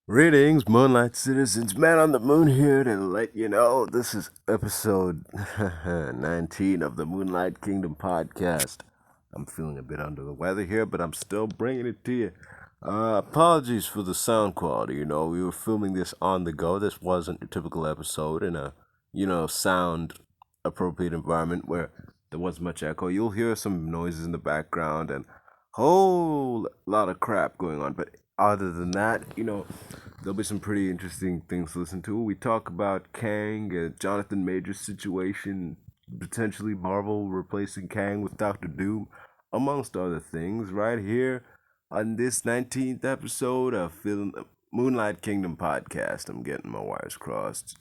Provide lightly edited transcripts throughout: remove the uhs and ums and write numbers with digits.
Greetings, Moonlight Citizens Man on the Moon here to let you know this is episode 19 of the Moonlight Kingdom Podcast. I'm feeling a bit under the weather here, but I'm still bringing it to you. Apologies for the sound quality. We were filming this on the go. This wasn't your typical episode in a, sound appropriate environment where there wasn't much echo. You'll hear some noises in the background and whole lot of crap going on, but other than that, there'll be some pretty interesting things to listen to. We talk about Kang and Johnathan Majors' situation, potentially Marvel replacing Kang with Doctor Doom, amongst other things, right here on this 19th episode of Moonlight Kingdom Podcast. I'm getting my wires crossed.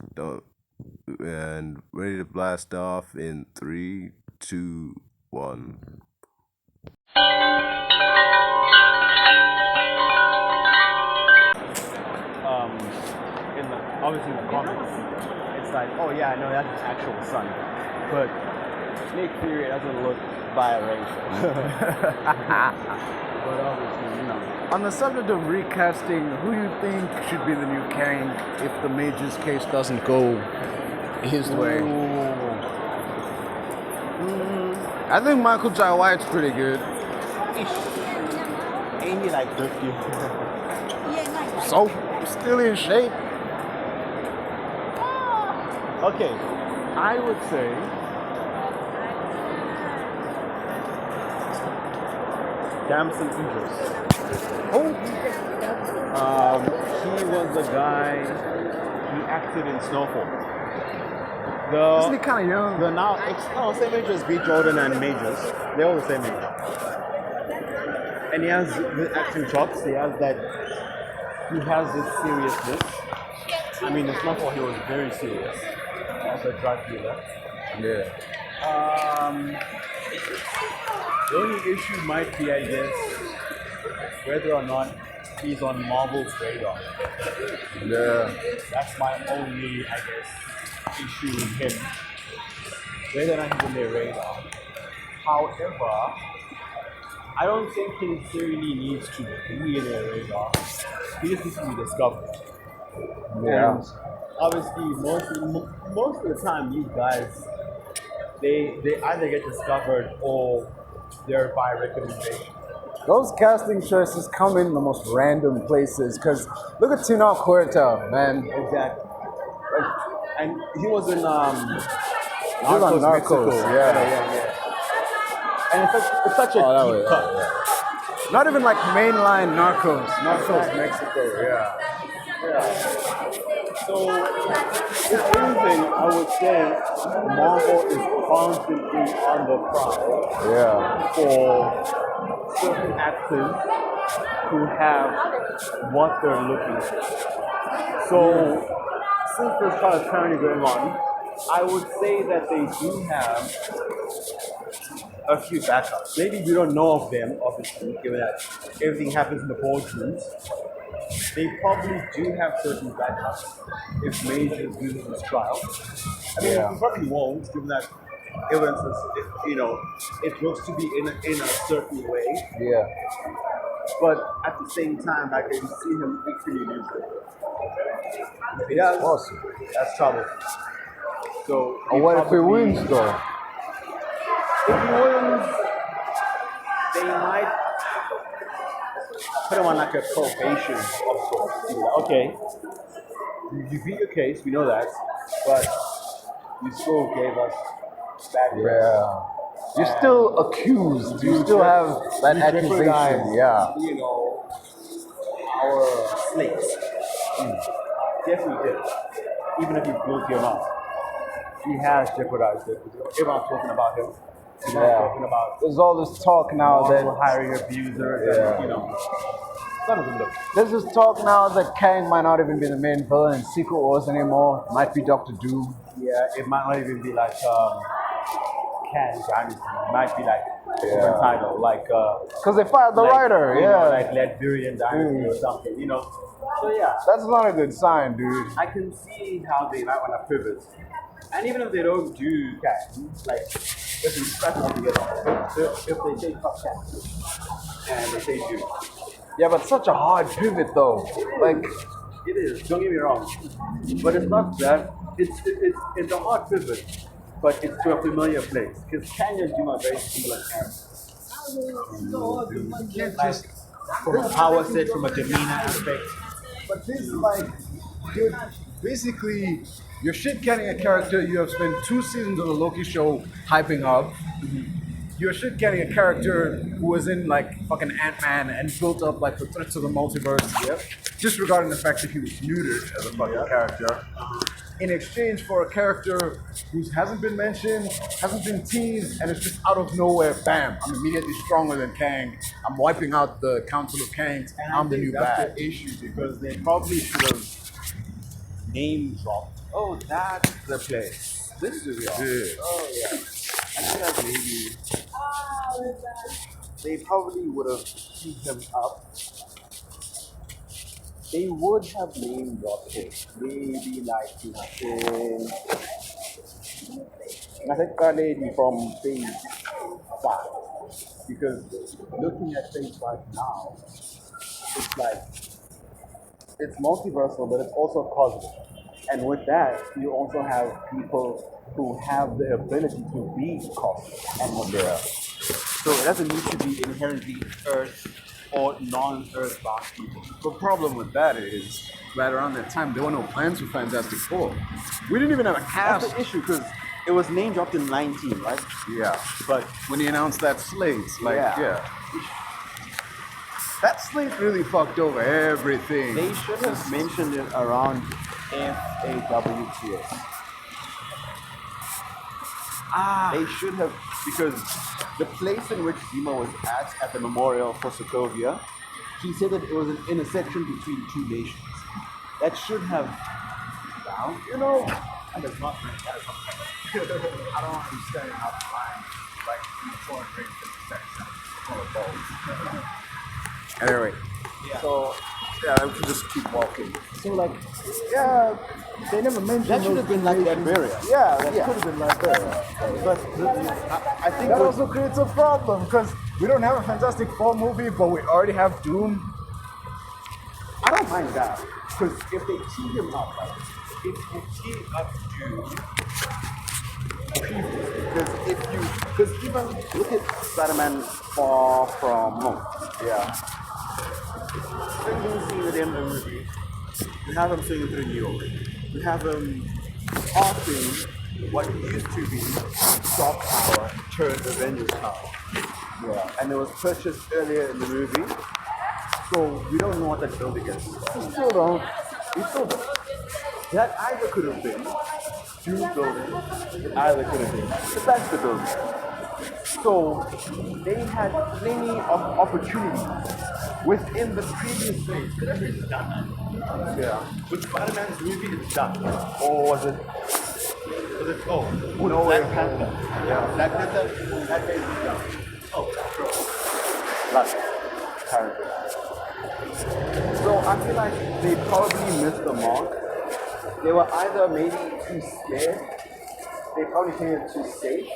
And ready to blast off in 3, 2, 1. Obviously in the comics, it's like, oh yeah, I know that's his actual son, but Nick Fury doesn't look biracial. But obviously, On the subject of recasting, who do you think should be the new Kang if the Major's case doesn't go his way? I think Michael Jai White's pretty good. Ain't he like 50? So, still in shape. Okay, I would say Damson Idris. Oh, He was the guy. He acted in Snowfall. isn't he kind of young? The same age as B. Jordan and Majors. They're all the same age. And he has the acting chops. He has this seriousness. I mean, in Snowfall he was very serious. As a drug dealer. Yeah. The only issue might be, I guess, whether or not he's on Marvel's radar. Yeah. That's my only, I guess, issue with him. Whether or not he's on their radar. However, I don't think he necessarily needs to be in their radar. He just needs to be discovered. Yeah. And obviously, most of the time, these guys, they either get discovered or they're by recommendation. Those casting choices come in the most random places. Cause look at Tino Huerta, man. Exactly. And he was in He was on Narcos, Mexico. yeah. And it's such a deep cut. Not even like mainline Narcos. Narcos Mexico, yeah. So, if anything, I would say Marvel is constantly on the prowl Yeah. for certain actors who have what they're looking for. So, since there's kind of turning going on, I would say that they do have a few backups. Maybe we don't know of them, obviously, given that everything happens in the boardrooms. They probably do have certain backups if Majors loses this trial. I mean, we probably won't, given that evidence is, it looks to be in a certain way. Yeah. But at the same time, I can see him equally lose it. If he does, Awesome. that's trouble. So, What if he wins though? If he wins, they might put him on like a probation of sorts. Okay, you beat your case, we know that, but you still gave us bad press. Yeah. You're still accused. You still have that accusation. Yeah. Our slates. Definitely did. Even if he's guilty or not. He has jeopardized it. Everyone's talking about him. Everyone's talking about There's all this talk now that hiring abusers and, none of them look. there's this talk now that Kang might not even be the main villain in Secret Wars anymore. Might be Doctor Doom. Yeah, it might not even be like Kang Dynasty. It might be like a different title, like Because they fired the writer. like Ledburian Dynasty or something. So yeah, That's not a good sign, dude. I can see how they might want to pivot. And even if they don't do Kang, like if we scratch them together, if they take up Kang and they say Doom, Yeah, but such a hard pivot though. Like, It is. Don't get me wrong, but it's not that. It's a hard pivot, but it's to a familiar place because Kang and Doom are very similar characters. You can't just. From a power set, from a demeanor aspect. But this is like, dude, basically, you're shit canning a character you have spent 2 seasons of the Loki show hyping up. You're shit canning a character who was in like fucking Ant-Man and built up like the threats of the multiverse. Yep. Disregarding the fact that he was neutered as a fucking character. In exchange for a character who hasn't been mentioned, hasn't been teased, and it's just out of nowhere, bam, I'm immediately stronger than Kang. I'm wiping out the Council of Kangs. And I'm the new that's bad. the issue because they probably should have name dropped. Oh, that's the place. This is real. Yeah. Oh yeah. I feel like maybe they probably would have teed him up. They would have name dropped him. Maybe like I think that lady from Phase 5. Because looking at Phase 5 now, it's like it's multiversal, but it's also cosmic. And with that, you also have people who have the ability to be cosmic and whatever. So it doesn't need to be inherently Earth or non-Earth bound people. The problem with that is, right around that time, there were no plans for Fantastic Four. We didn't even have a That's cast. the issue because it was name dropped in 19, right? Yeah. But When he announced that slate, like, Yeah. yeah. That slate really fucked over everything. they should have mentioned it around FAWTS. They should have, because the place in which Zima was at the memorial for Sokovia, he said that it was an intersection between two nations. That should have, you know, that is not right. That is not right. I don't want to be standing out the line like in the foreign race Anyway, so yeah, we can just keep walking. So like, Yeah, they never mentioned that should have been like that barrier. Yeah, that could have been like that. But I think That also creates a problem because we don't have a Fantastic Four movie, but we already have Doom. I don't mind that because if they tee him up, like, if you tee up Doom, because even look at Spider-Man Far From Home. Yeah. Spending scene with him in the movie, you have him swinging through New York. You have him passing what used to be Stop Tower turned Avengers Tower. Yeah. And it was purchased earlier in the movie. So we don't know what that building is. We still don't. That either could have been Doom building, it either could have been the Baxter building. So they had plenty of opportunities within the previous phase. Could have been done. Yeah. With Spider-Man's movie, it's done. Or was it? No Black Way Panther. Home. Yeah. Black Panther, that phase is done. Oh, sure. Last apparently. So I feel like they probably missed the mark. They were either maybe too scared, they probably played it too safe,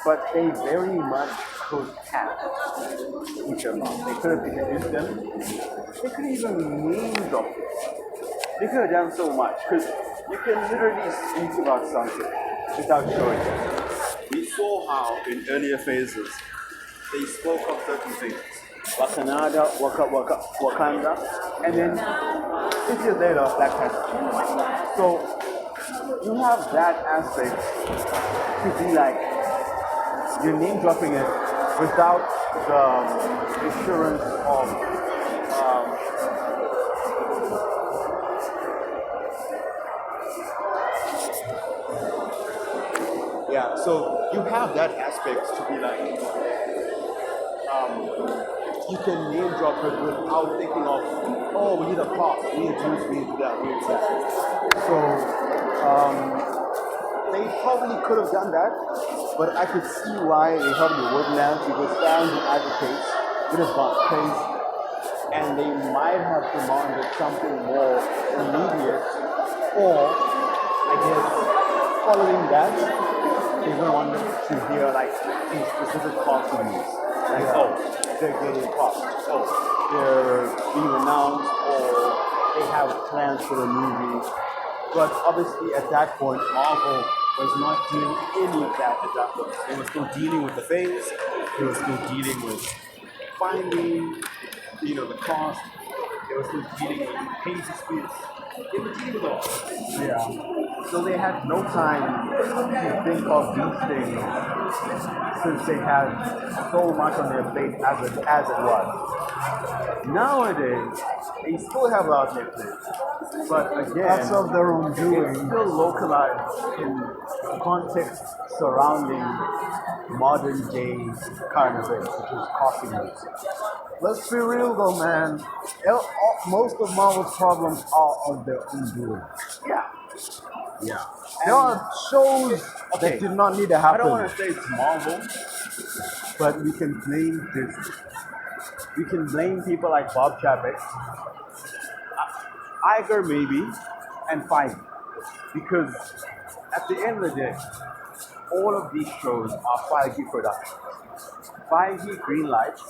but they very much could have each other. They could have introduced them. They could even name drop them. They could have done so much because you can literally speak about something without showing it. We saw how in earlier phases they spoke of certain things. Wakanda, Wakanda, and then 6 years later, Black Panther. So you have that aspect to be like you're name dropping it without the assurance of yeah. So you have that aspect to be like you can name drop it without thinking of, oh, we need a plot, we need this, we need that, we need that. So, they probably could have done that, but I could see why they probably wouldn't have, because fans would advocate, would have got praise, and they might have demanded something more immediate, or, I guess, following that, they would want to hear, like, some specific casting news. Like, oh, they're getting cast, oh, they're being announced, or they have plans for the movie. But obviously at that point, Marvel was not doing any of that at that point. They were still dealing with the phase. They were still dealing with finding, the cost. They were still dealing with page disputes. They were dealing with all. Yeah. So they had no time to think of these things since they had so much on their plate as it was. Nowadays, they still have a lot on their plate. But again, That's of their own doing. it's still localized in context surrounding modern day current events, which is costumes. Let's be real though, man. Most of Marvel's problems are of their own doing. Yeah. Yeah. There are shows that did not need to I happen. don't want to say it's Marvel, but we can blame Disney. We can blame people like Bob Chapek, Iger maybe, and Feige. Because at the end of the day, all of these shows are Feige productions. Feige greenlights.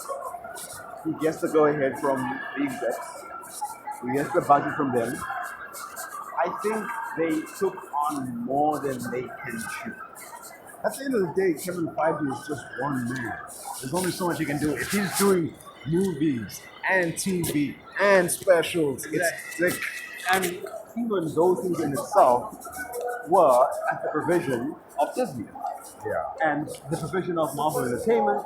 He gets the go-ahead from the execs. He gets the budget from them. I think they took on more than they can chew. At the end of the day, Kevin Feige is just one man. There's only so much he can do. If he's doing movies and TV and specials, it's like, And even those things in itself were at the provision of Disney. yeah. And the provision of Marvel Entertainment,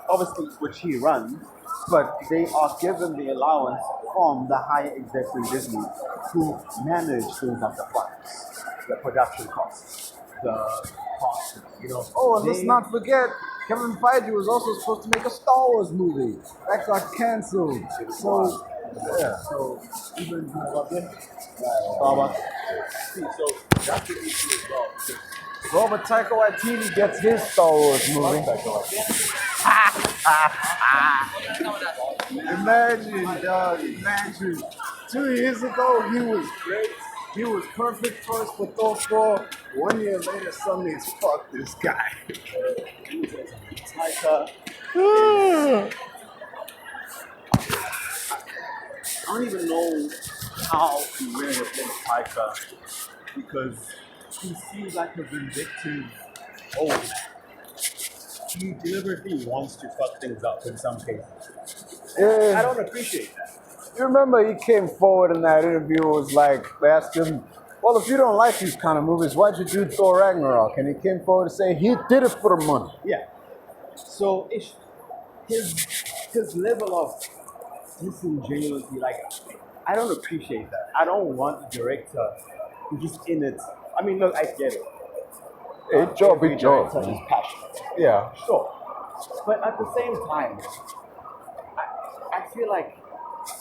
obviously, which he runs, but they are given the allowance from the higher execs in Disney who manage things like the funds, the production costs, the costs, Oh, and let's not forget, Kevin Feige was also supposed to make a Star Wars movie. That got canceled. So, yeah. So even Starbucks. See, so that's the issue as well. Robert Taikawaititi gets his Star Wars movie. Imagine, dog, imagine. 2 years ago, he was great. He was perfect for us for Thor 4. 1 year later, suddenly it's fuck this guy. Taika. I don't even know how to really replace Taika because he seems like a vindictive old man. He deliberately wants to fuck things up in some cases. I Yeah. don't appreciate that. You remember he came forward in that interview, was like, they asked him, well, if you don't like these kind of movies, why'd you do Thor Ragnarok? And he came forward to say he did it for the money. Yeah. So it's his level of disingenuity, like I don't appreciate that. I don't want a director who's just in it. I mean, look, I get it. Hey, job, big job. Director is passionate. Yeah. Sure. But at the same time, I feel like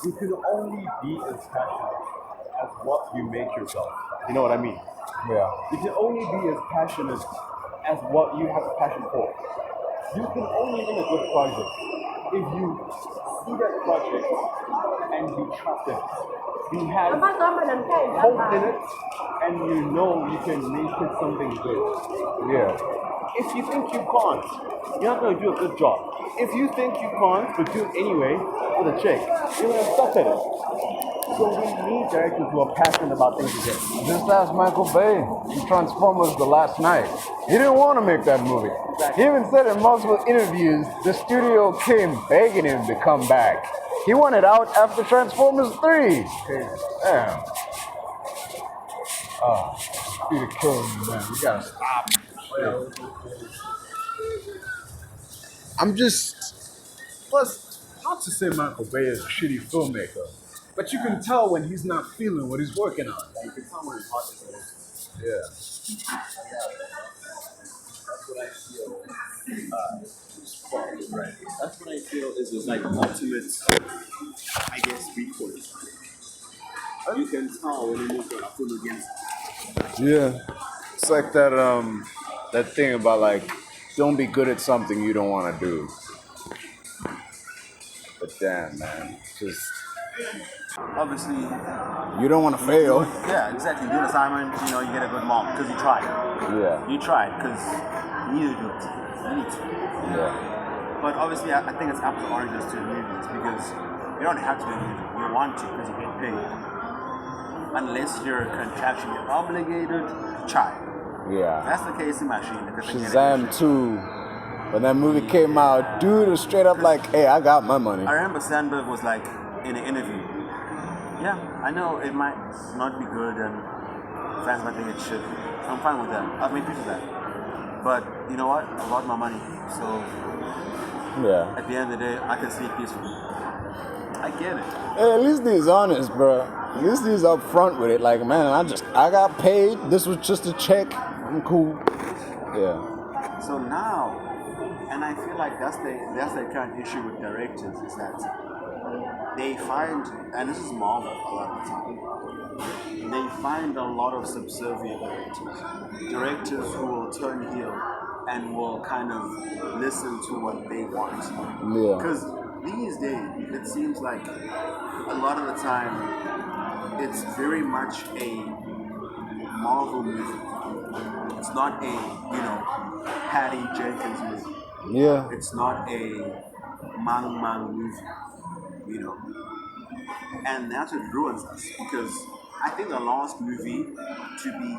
you can only be as passionate as what you make yourself. You know what I mean? Yeah. You can only be as passionate as what you have a passion for. You can only win a good project if you see that project and you trust it. You have hope in it and you know you can make it something good. Yeah. If you think you can't, you're not going to do a good job. If you think you can't, but do it anyway for the check, you're going to suck at it. So we need directors who are passionate about things again. Just ask Michael Bay in Transformers The Last Night. He didn't want to make that movie. Exactly. He even said in multiple interviews, the studio came begging him to come back. He wanted out after Transformers 3. Damn. Peter killing me, man. We gotta stop. I'm just... Plus, not to say Michael Bay is a shitty filmmaker, but you can tell when he's not feeling what he's working on. You can tell when his heart is in it. Yeah. That's what I feel. Right. That's what I feel is his like ultimate, I guess, recourse. You can tell when he moves on a full against. Yeah. It's like that thing about like, don't be good at something you don't want to do. But damn, man, just Obviously, you don't want to fail. yeah, exactly. You do an assignment, you get a good mark because you tried. Yeah. You tried because you need to do it. You need to. Yeah. But obviously, I think it's apples to oranges to movies because you don't have to do it. You want to because you get paid. unless you're contractually obligated, try. Yeah. That's the case in Machine. Shazam 2. When that movie came out, dude was straight up like, hey, I got my money. I remember Sandberg was like, in an interview, yeah, I know it might not be good and fans might think it should. I'm fine with that. I've made peace with that. But you know what? I got my money. So Yeah. at the end of the day, I can sleep peacefully. I get it. Hey, at least he's honest, bro. At least he's upfront with it. Like, man, I got paid. This was just a check. I'm cool. Yeah. So now, and I feel like that's the current issue with directors is that they find, and this is Marvel a lot of the time, they find a lot of subservient directors who will turn heel and will kind of listen to what they want. Yeah. Because these days, it seems like a lot of the time, it's very much a Marvel movie. It's not a, Patty Jenkins movie. Yeah. It's not a Mang movie, And that's what ruins us because I think the last movie to be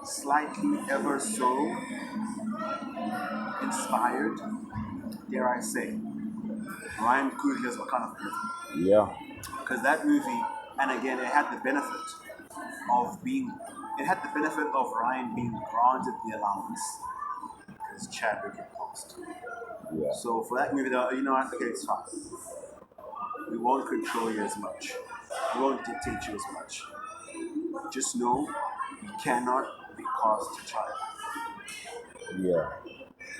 slightly ever so inspired, dare I say, Ryan Coogler's Wakanda Forever. Yeah. Because that movie, and again, it had the benefit of Ryan being granted the allowance because Chadwick had passed. Yeah. So for that movie, you know what? Okay, it's fine. We won't control you as much. We won't dictate you as much. Just know you cannot be caused to child. Yeah.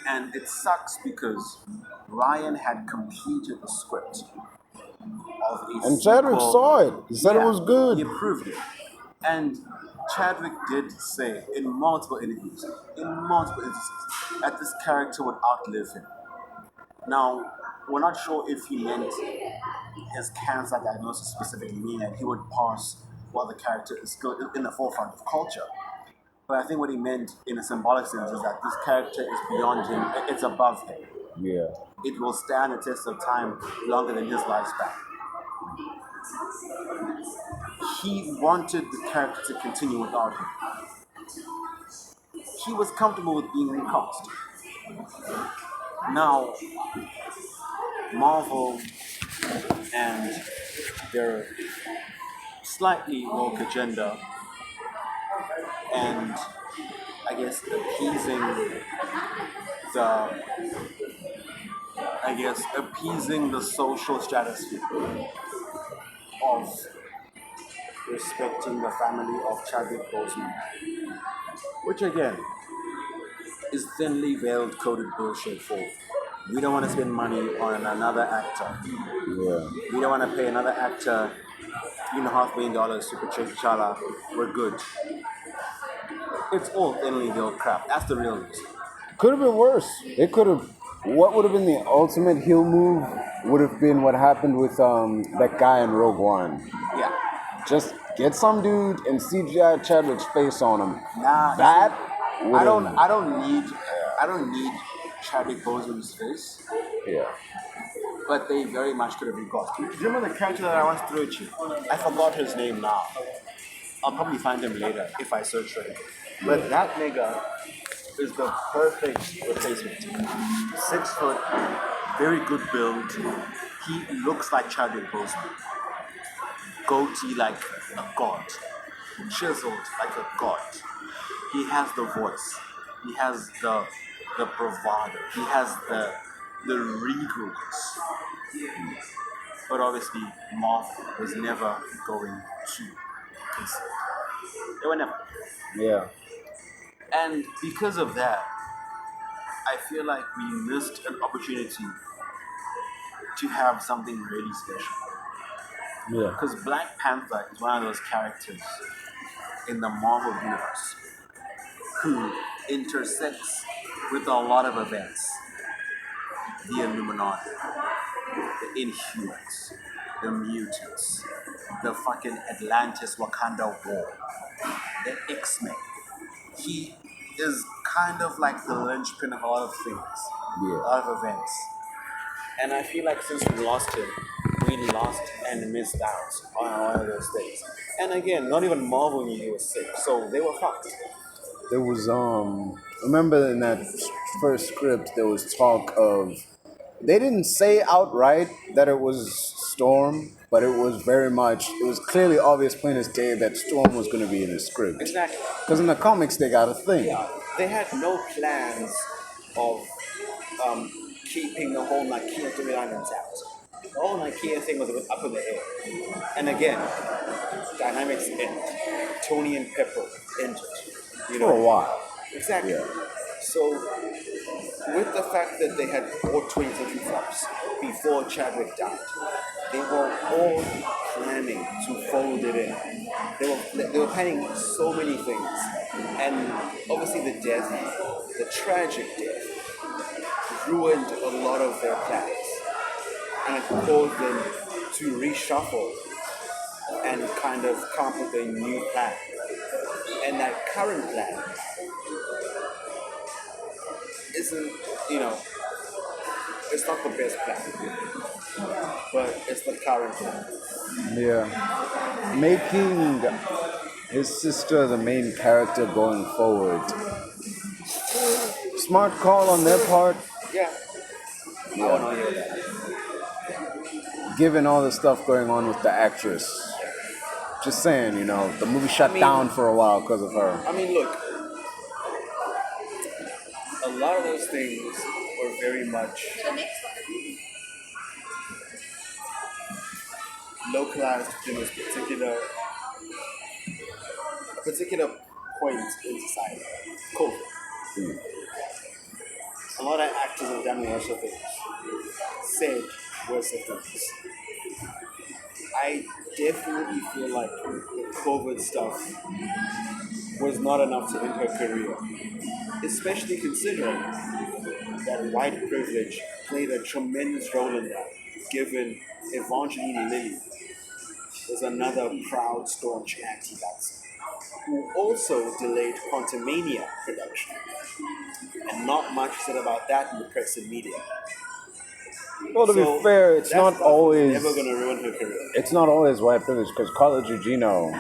And it sucks because Ryan had completed the script of a And Chadwick sequel. saw it. He said it was good. He approved it. And Chadwick did say in multiple instances, that this character would outlive him. Now, we're not sure if he meant his cancer diagnosis specifically, meaning that he would pass while the character is still in the forefront of culture. But I think what he meant in a symbolic sense is that this character is beyond him, it's above him. Yeah. It will stand the test of time longer than his lifespan. He wanted the character to continue without him. He was comfortable with being recast. Now, Marvel and their slightly woke agenda and I guess appeasing the social stratosphere of respecting the family of Chadwick Boseman, which again is thinly veiled coded bullshit for we don't want to spend money on another actor. Yeah. We don't want to pay another actor $3.5 million to portray T'Challa. We're good. It's all thinly veiled crap. That's the real reason. Could have been worse. It could have. What would have been the ultimate heel move would have been what happened with that guy in Rogue One. Yeah. Just get some dude and CGI Chadwick's face on him. Nah. That I don't need Chadwick Boseman's face. Yeah. But they very much could have recast. Do you remember the character that I once threw at you? I forgot his name now. I'll probably find him later if I search for him. But that nigga is the perfect replacement. 6 foot, very good build. He looks like Chadwick Boseman. Goatee like a god. Chiseled like a god. He has the voice. He has the bravado. He has the regalness. But obviously, Marvel was never going to consider. They were never. Yeah. And because of that, I feel like we missed an opportunity to have something really special. Yeah. Because Black Panther is one of those characters in the Marvel universe who intersects with a lot of events. The Illuminati, the Inhumans, the Mutants, the fucking Atlantis Wakanda War, the X-Men. He is kind of like the linchpin of a lot of things, a lot of events. And I feel like since we lost him, we lost and missed out on a lot of those things. And again, not even Marvel knew he was sick, so they were fucked. There was remember in that first script there was talk of, they didn't say outright that it was Storm, but it was clearly obvious, plain as day, that Storm was going to be in the script. Exactly. Because in the comics they got a thing. They had no plans of keeping the whole Nakia storyline intact. The whole Nakia thing was a bit up in the air. And again, dynamics end. Tony and Pepper entered. For a while. Exactly. Yeah. So, with the fact that they had bought 20th Century Fox before Chadwick died, they were all planning to fold it in. They were planning so many things. And obviously the tragic death, ruined a lot of their plans. And it caused them to reshuffle and kind of come up with a new plan. And that current plan isn't, it's not the best plan, but it's the current plan. Yeah. Making his sister the main character going forward. Smart call on their part. Yeah. I want to hear that. Given all the stuff going on with the actress. Just saying, the movie shut down for a while because of her. I mean, look, a lot of those things were very much localized in this particular point in society. Cool. A lot of actors have done worse things, said worse things. I definitely feel like the COVID stuff was not enough to end her career, especially considering that white privilege played a tremendous role in that, given Evangeline Lilly was another proud, staunch anti-vaxxer who also delayed Quantumania production. And not much said about that in the press and media. Well, to be fair, it's not always never going to ruin her career. It's not always white privilege, because Carla Gugino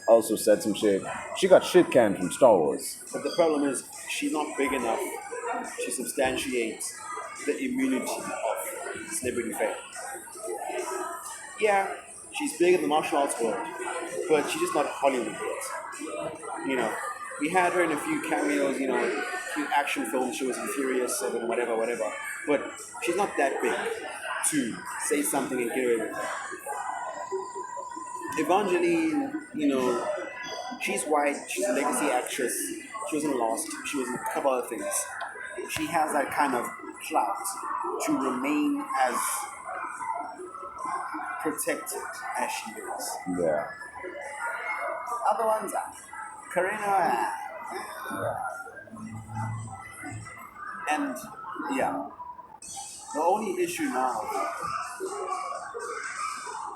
also said some shit. She got shit canned from Star Wars. But the problem is, she's not big enough to substantiate the immunity of celebrity fame. Yeah, she's big in the martial arts world, but she's just not Hollywood yet. We had her in a few cameos, a few action films. She was in Furious 7, whatever. But she's not that big to say something and get away with it. Evangeline, she's white, she's a legacy actress. She was in Lost, she was in a couple other things. She has that kind of clout to remain as protected as she is. Yeah. Other ones are Karina. And yeah, the only issue now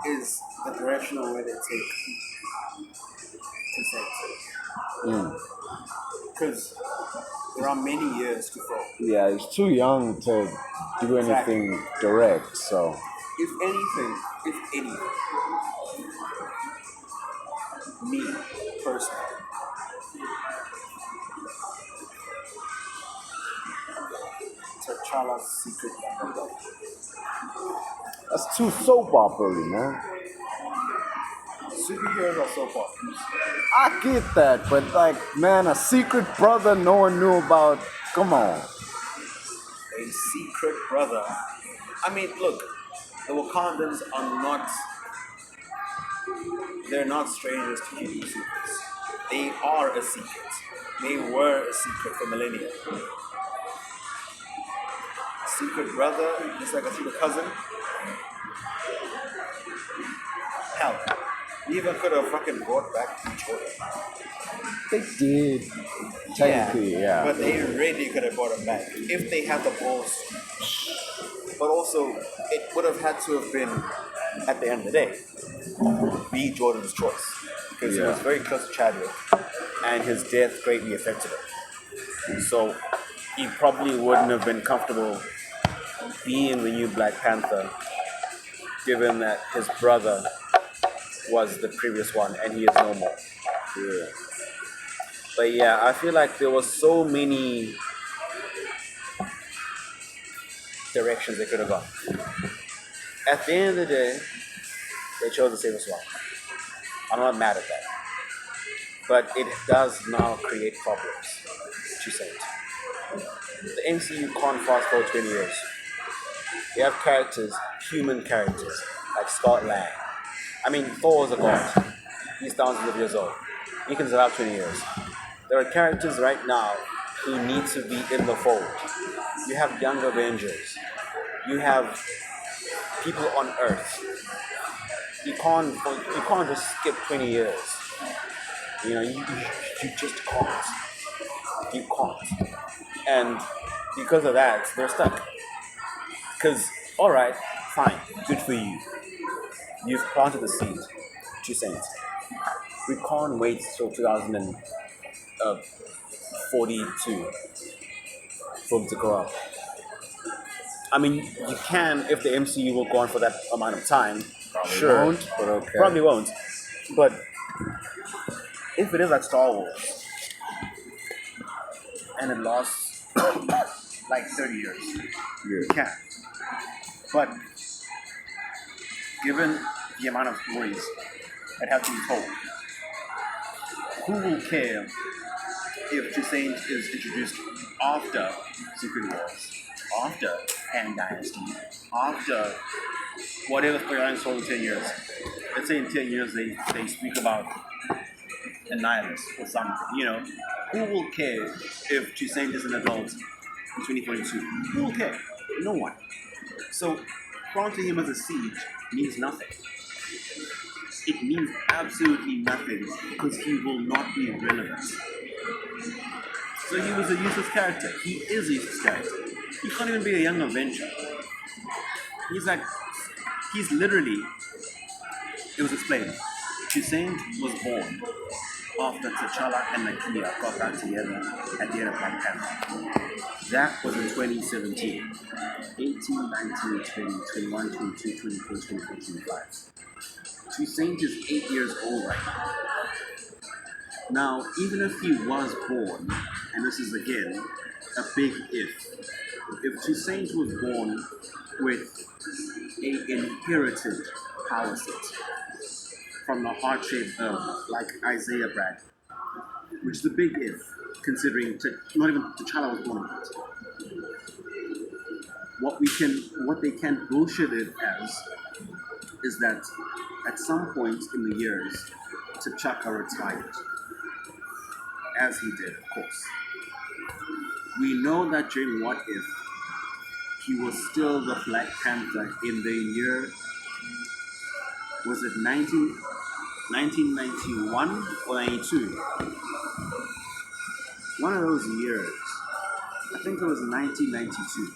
is the direction of where they take consent. Because there are many years to go. Yeah, he's too young to do anything direct, so. If anything, me, personally, T'Challa's secret number. That's too soap opera-y, man. Superheroes are soap operas. I get that, but a secret brother no one knew about. Come on. A secret brother. I mean, look, the Wakandans are not. They're not strangers to keeping secrets. They are a secret. They were a secret for millennia. Secret brother, just like a secret cousin. Hell, we even could have fucking brought back Jordan. They did. Technically, yeah. But they really could have brought him back if they had the balls. But also, it would have had to have been, at the end of the day, be Jordan's choice. Because he was very close to Chadwick, and his death greatly affected him. So, he probably wouldn't have been comfortable being the new Black Panther, given that his brother was the previous one, and he is no more. Yeah. But yeah, I feel like there was so many directions they could have gone. At the end of the day, they chose the safest one. I'm not mad at that. But it does now create problems. She said. The MCU can't fast forward 20 years. You have characters, human characters, like Scott Lang. I mean, Thor is a god. He's thousands of years old. He can survive 20 years. There are characters right now who need to be in the fold. You have young Avengers. You have people on Earth. You can't just skip 20 years. You know, you just can't. You can't. And because of that, they're stuck. Because, alright, fine, good for you. You've planted the seed. What you saying? We can't wait till 2042 for them to grow up. I mean, you can if the MCU will go on for that amount of time. Probably won't, but okay. Probably won't. But if it is like Star Wars and it lasts like 30 years, you can. But given the amount of stories that have to be told, who will care if Toussaint is introduced after Secret Wars, after Kang Dynasty, after whatever storyline told in 10 years? Let's say in 10 years they speak about a nihilist or something, you know? Who will care if Toussaint is an adult in 2042? Who will care? No one. So planting him as a seed means nothing. It means absolutely nothing because he will not be relevant. So he was a useless character. He is a useless character. He can't even be a young Avenger. He's literally, it was explained, Toussaint was born after T'Challa and Nakia got back together at the end of Black Panther. That was in 2017. 18, 19, 20, 21, 22, 24, 24, 25. Toussaint is 8 years old right now. Now, even if he was born, and this is again a big if Toussaint was born with an inherited power set from the heart-shaped like Isaiah Brad, which is a big if, considering not even T'Challa was born with it. What they can bullshit it as is that at some point in the years, T'Chaka retired, as he did, of course. We know that during What If, he was still the Black Panther in the year, was it 1991 or 92? One of those years, I think it was 1992.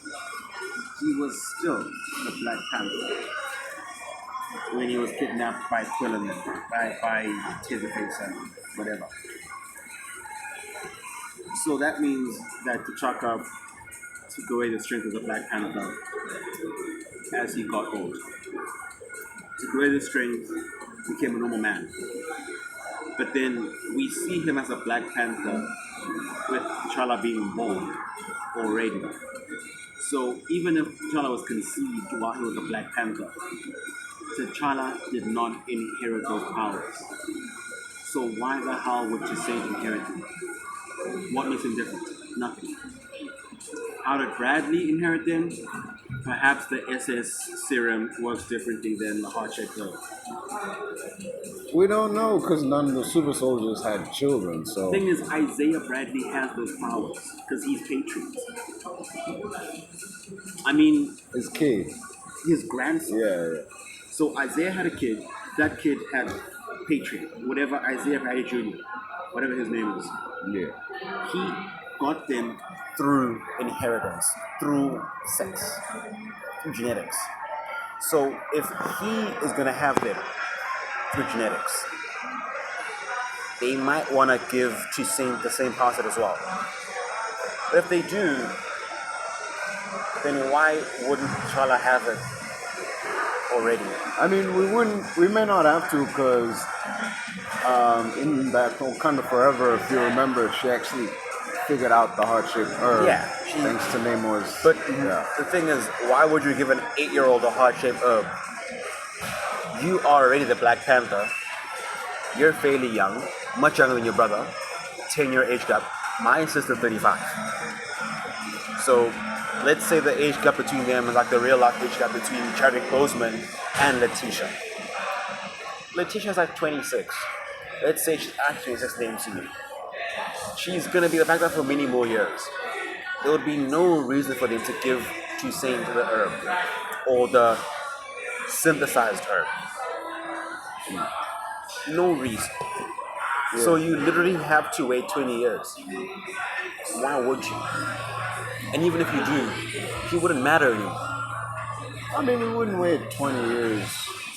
He was still the Black Panther when he was kidnapped by Quill and by Taserface and whatever. So that means that T'Chaka took away the strength of the Black Panther as he got old. Took away the strength, became a normal man. But then we see him as a Black Panther with T'Challa being born already. So even if T'Challa was conceived while he was a Black Panther, T'Challa did not inherit those powers. So why the hell would Toussaint inherit them? What makes him different? Nothing. How did Bradley inherit them? Perhaps the SS serum works differently than the heart-shaped pill. We don't know because none of the super soldiers had children, so... The thing is, Isaiah Bradley has those powers because he's Patriot. I mean... His kid. His grandson. Yeah. So Isaiah had a kid. That kid had Patriot. Whatever, Isaiah Bradley Jr. Whatever his name is. Yeah. He got them through inheritance, through sex, through genetics. So if he is going to have them through genetics, they might want to give Toussaint the same power set as well. But if they do, then why wouldn't T'Challa have it already. I mean, we may not have to because in that Wakanda Forever, if you remember, she actually figured out the heart-shaped herb. Yeah, thanks to Namor's. But yeah. the thing is, why would you give an 8-year-old a heart-shaped herb? You are already the Black Panther. You're fairly young, much younger than your brother, 10-year age gap. My sister's 35. So let's say the age gap between them is like the real life age gap between Chadwick-Boseman and Letitia. Letitia's like 26. Let's say she's actually 26 names to you. She's gonna be the Panther for many more years. There would be no reason for them to give Toussaint the herb or the synthesized herb. No reason. Yeah. So you literally have to wait 20 years. Why would you? And even if you do, he wouldn't matter anymore. I mean, we wouldn't wait 20 years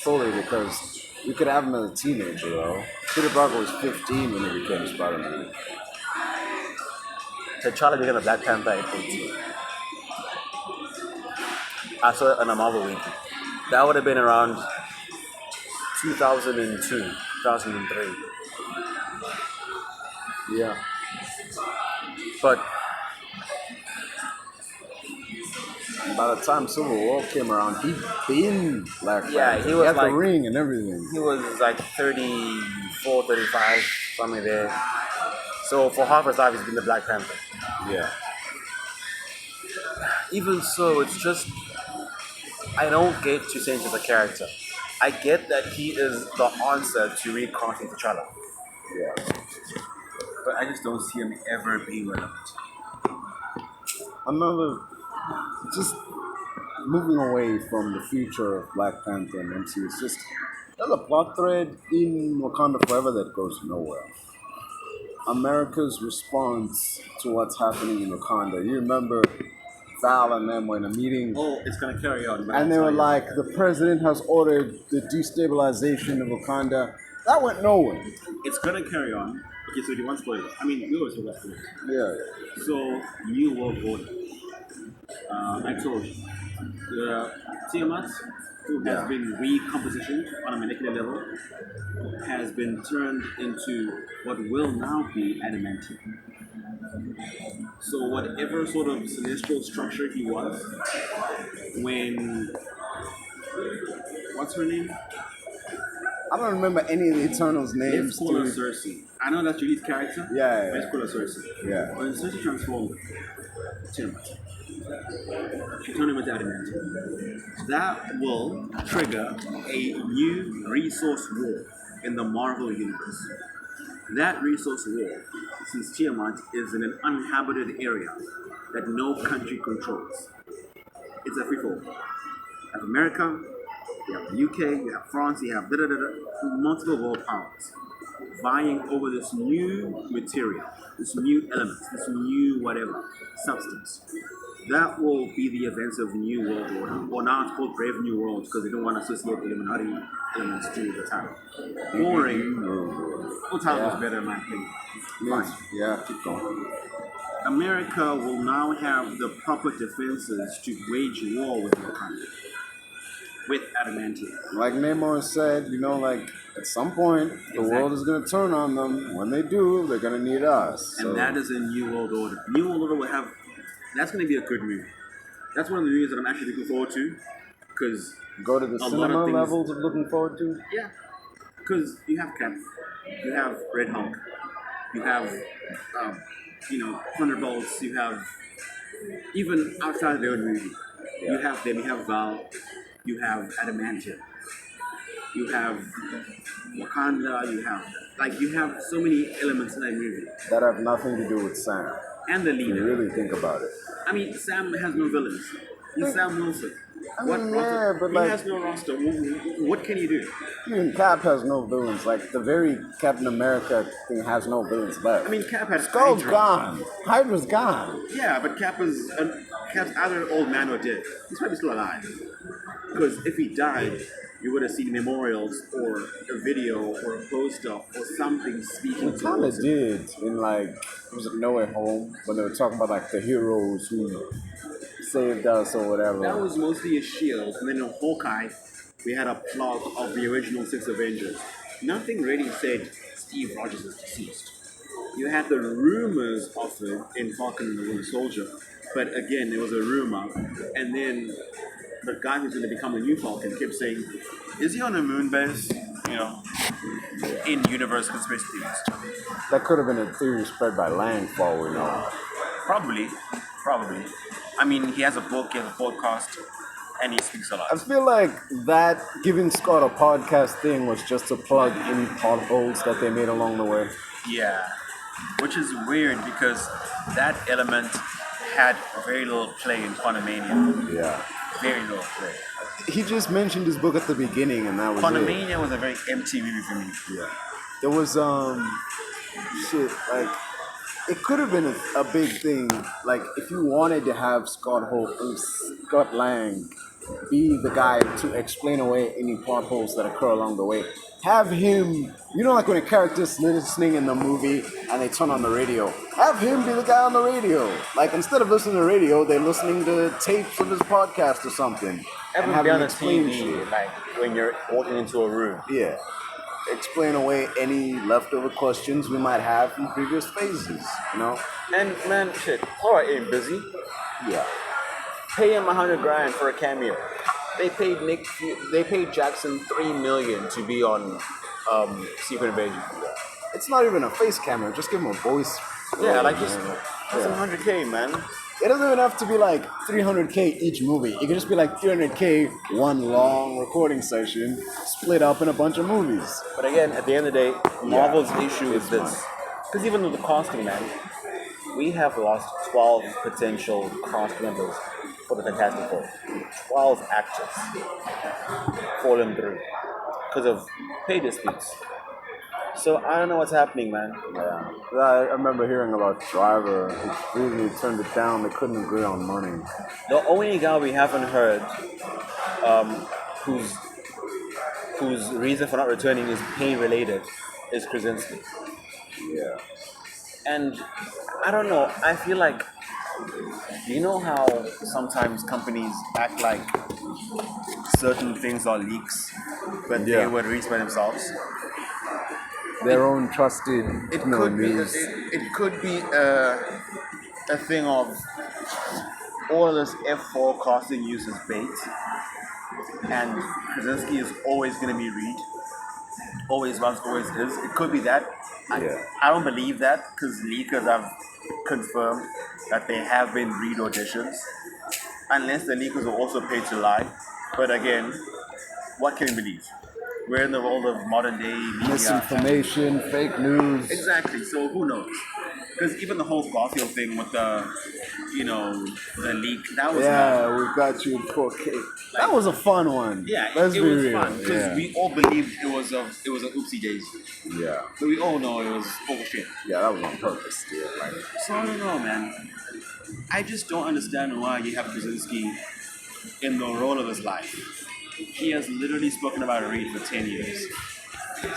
fully because we could have him as a teenager, though. Peter Parker was 15 when he became Spider-Man. T'Challa became a Black Panther at 18. I saw it on a Marvel Wiki. That would have been around 2002, 2003. Yeah. But by the time Civil War came around, he'd been Black Panther. Yeah, he was had like the ring and everything. He was like 34, 35, something there. So for half his life, he's been the Black Panther. Yeah. Even so, it's just I don't get Toussaint as a character. I get that he is the answer to recasting T'Challa. Yeah. But I just don't see him ever being relevant. Just moving away from the future of Black Panther and MCU, it's just, there's a plot thread in Wakanda Forever that goes nowhere. America's response to what's happening in Wakanda. You remember Val and them were in a meeting. Oh, it's going to carry on. And they were like, the president has ordered the destabilization of Wakanda. That went nowhere. It's going to carry on. Okay, so do you want spoilers? I mean, we always talk about spoilers. Yeah. So, New World Order. I told you. The Tiamat, who has been recompositioned on a molecular level, has been turned into what will now be adamantium. So whatever sort of celestial structure he was, when... What's her name? I don't remember any of the Eternals' names. Let's call her Cersei. I know that's Julie's character. Yeah. Let's call her Cersei. Yeah. When Cersei transformed Tiamat, she turned him into adamantium. That will trigger a new resource war in the Marvel universe. That resource war, since Tiamat is in an uninhabited area that no country controls, it's a free-for-all. You have America, you have the UK, you have France, you have multiple world powers vying over this new material, this new element, this new whatever, substance. That will be the events of the New World Order. Or now it's called Brave New World because they don't want to associate Illuminati elements to the title. Boring. The title was better in my opinion. Fine. Yeah, keep going. America will now have the proper defenses to wage war with Wakanda. With adamantium. Like Namor said, at some point, the world is going to turn on them. When they do, they're going to need us. And that is a New World Order. New World Order will have... That's going to be a good movie. That's one of the movies that I'm actually looking forward to. Because go to the cinema levels of looking forward to? Yeah. Because you have Cap. You have Red Hulk. You have, Thunderbolts. You have... Even outside of their own movie. Yeah. You have them. You have Val. You have adamantium. You have Wakanda. You have so many elements in that movie. That have nothing to do with Sam. And the leader. If you really think about it. I mean, Sam has no villains. He's Sam Wilson. He has no roster. What can he do? Even Cap has no villains. Like, the very Captain America thing has no villains left. I mean, Cap had Skull's Hydra. gone. Hydra's gone. Yeah, but Cap's either an old man or dead. He's probably still alive. Because if he died, you would have seen memorials or a video or a poster or something speaking to him. They did in was it No Way Home when they were talking about the heroes who saved us or whatever. That was mostly a shield, and then in Hawkeye, we had a plot of the original six Avengers. Nothing really said Steve Rogers is deceased. You had the rumors of it in Falcon and the Winter Soldier, but again, there was a rumor, and then the guy who's going to become the new Falcon kept saying, "Is he on a moon base?" You know, in universe conspiracy theories. That could have been a theory spread by Lang, for all we know. Probably. I mean, he has a book, he has a podcast, and he speaks a lot. I feel like that giving Scott a podcast thing was just to plug any potholes that they made along the way. Yeah, which is weird because that element had very little play in Quantumania. Yeah. Very little play. He just mentioned his book at the beginning, and that was it. Quantumania was a very empty movie for me. Yeah. There was like it could have been a big thing. Like if you wanted to have Scott Lang be the guy to explain away any plot holes that occur along the way. Have him, like when a character's listening in the movie and they turn on the radio, have him be the guy on the radio. Like instead of listening to the radio, they're listening to tapes of his podcast or something. Have him be on the TV, like when you're walking into a room. Yeah. Explain away any leftover questions we might have from previous phases, And man, shit, Laura ain't busy. Yeah. Pay him $100,000 for a cameo. They paid Jackson $3 million to be on Secret Invasion. It's not even a face camera. Just give him a voice. Yeah, like just that's $100K, man. It doesn't even have to be like $300K each movie. It could just be like $300K one long recording session split up in a bunch of movies. But again, at the end of the day, Marvel's issue is this. Because even with the casting, man, we have lost 12 potential cast members for the Fantastic Four. 12 actors fallen through because of pay disputes. So I don't know what's happening, man. Yeah. I remember hearing about Driver. He really turned it down. They couldn't agree on money. The only guy we haven't heard whose reason for not returning is pay related is Krasinski. Yeah. And I don't know, I feel like, you know how sometimes companies act like certain things are leaks, but they were released by themselves? Their own trusted news. It could be a thing of all of this F4 casting uses bait, and Krasinski is always going to be Reed. Always was, always is. It could be that. I don't believe that because leakers have confirmed that there have been Reed auditions, unless the leakers are also paid to lie. But again, what can we believe? We're in the world of modern day media. Misinformation, fake news. Exactly. So who knows? Because even the whole Garfield thing with the leak, that was we got you in 4K. That was a fun one. Yeah, Let's it be was real. fun because we all believed it was an oopsie daisy. Yeah. But we all know it was bullshit. Yeah, that was on purpose. Yeah. So I don't know, man. I just don't understand why you have Krasinski in the role of his life. He has literally spoken about Reed for 10 years.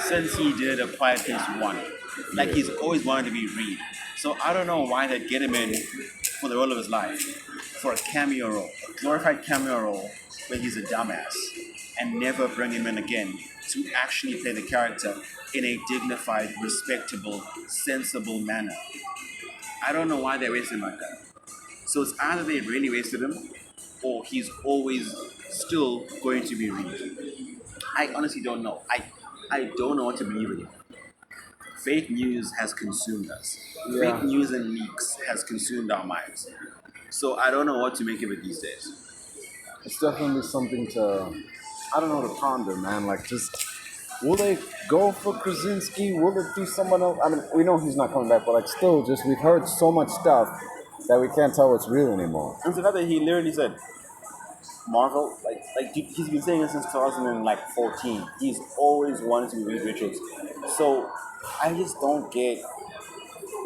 Since he did A Quiet Place 1. Like, he's always wanted to be Reed. So I don't know why they'd get him in for the role of his life. For a cameo role. A glorified cameo role where he's a dumbass. And never bring him in again to actually play the character in a dignified, respectable, sensible manner. I don't know why they wasted him like that. So it's either they really wasted him, or he's always still going to be Reed. I honestly don't know. I don't know what to believe anymore. Fake news has consumed us. Yeah. Fake news and leaks has consumed our minds. So I don't know what to make of it these days. It's definitely something to ponder, man. Like, just, will they go for Krasinski? Will it be someone else? I mean, we know he's not coming back, but like, still, just, we've heard so much stuff that we can't tell what's real anymore. And the fact that he literally said, Marvel, like he's been saying it since 2014. He's always wanted to be Reed Richards. So I just don't get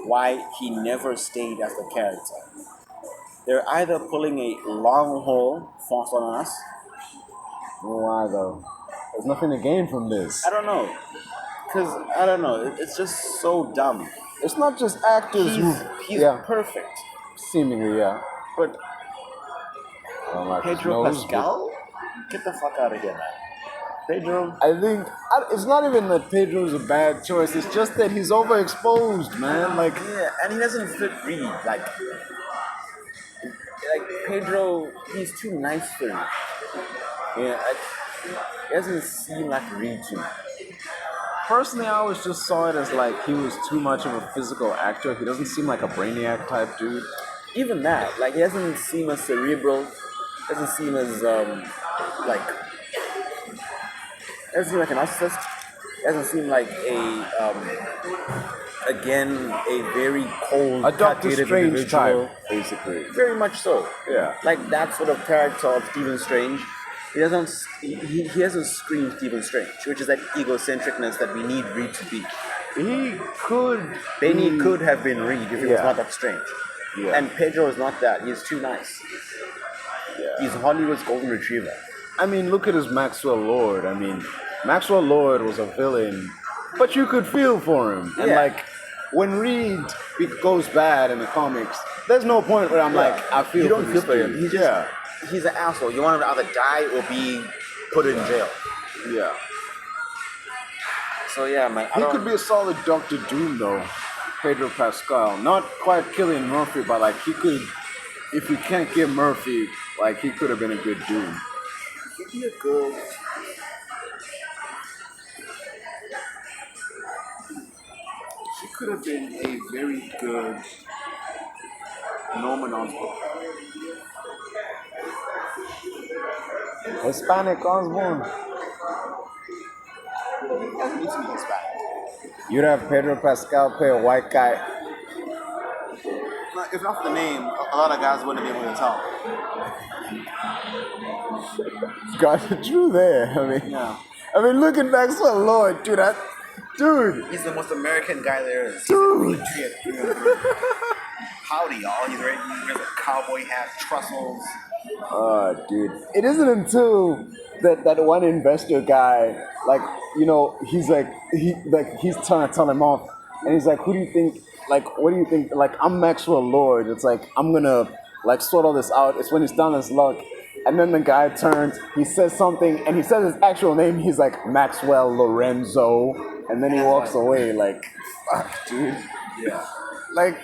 why he never stayed as the character. They're either pulling a long haul fast on us. Why though? There's nothing to gain from this. I don't know. Because, I don't know, it's just so dumb. It's not just actors He's perfect. Seemingly, yeah. But Like Pedro Pascal? Get the fuck out of here, man. Pedro. I think it's not even that Pedro's a bad choice. It's just that he's overexposed, man. Like, Yeah, and he doesn't fit Reed. Like Pedro, he's too nice for me. Yeah, it doesn't seem like Reed to me. personally, I always just saw it as like he was too much of a physical actor. He doesn't seem like a brainiac type dude. Even that, like, he doesn't seem as cerebral. Doesn't seem as like. Doesn't seem like a narcissist. Doesn't seem like again a very cold, A Doctor calculated Strange individual. type, basically. Very much so. Yeah. Like that sort of character of Stephen Strange. He doesn't. He doesn't scream Stephen Strange, which is that egocentricness that we need Reed to be. He could. Benny could have been Reed if he was Yeah. not that strange. Yeah. And Pedro is not that. He's too nice. Yeah. He's Hollywood's golden retriever. I mean, look at his Maxwell Lord. I mean, Maxwell Lord was a villain, but you could feel for him. And Yeah. like, when Reed goes bad in the comics, there's no point where I'm like, I feel You don't for feel this for him. dude. He's just, he's an asshole. You want him to either die or be put in jail. Yeah. So yeah, man. I He don't, could be a solid Doctor Doom though, Pedro Pascal. Not quite killing Murphy, but like he could, if you can't kill Murphy, like he could have been a good Doom. he'd be a good. He could have been a very good Norman Osborn. Hispanic Osborn. He doesn't need to be Hispanic. You'd have Pedro Pascal play a white guy. If not for the name, a lot of guys wouldn't be able to tell. Got it true there. Yeah. I mean, look at Maxwell Lord, dude. Dude. He's the most American guy there is. Dude. Howdy, y'all. He wears a cowboy hat, trussels. Dude. It isn't until that one investor guy, like, you know, he's trying to tell him off, and he's like, who do you think? Like, what do you think? Like, I'm Maxwell Lord. It's like, I'm gonna like sort all this out. It's when he's down his luck. And then the guy turns, he says something, and he says his actual name. He's like, Maxwell Lorenzo. And then he walks away like, fuck, dude. Yeah. Like,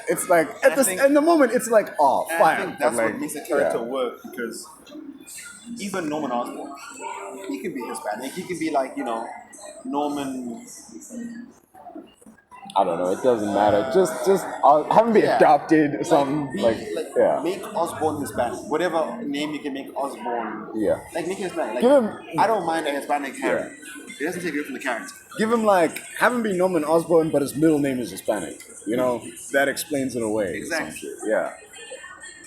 it's like, in the moment, it's like, oh, And fire. I think that's But, what like, makes a character yeah. work, because even Norman Osborn, he can be Hispanic. He can be like, you know, Norman. I don't know, it doesn't matter. Just have him be Yeah. adopted or something. Yeah. Make Osborn Hispanic. Whatever name you can make Osborn. Yeah. Like, make it Hispanic. Like, Give him- I don't mind a Hispanic character. It doesn't take away from the character. Give him have him be Norman Osborn, but his middle name is Hispanic. You know, that explains it away. Exactly. Some shit. Yeah.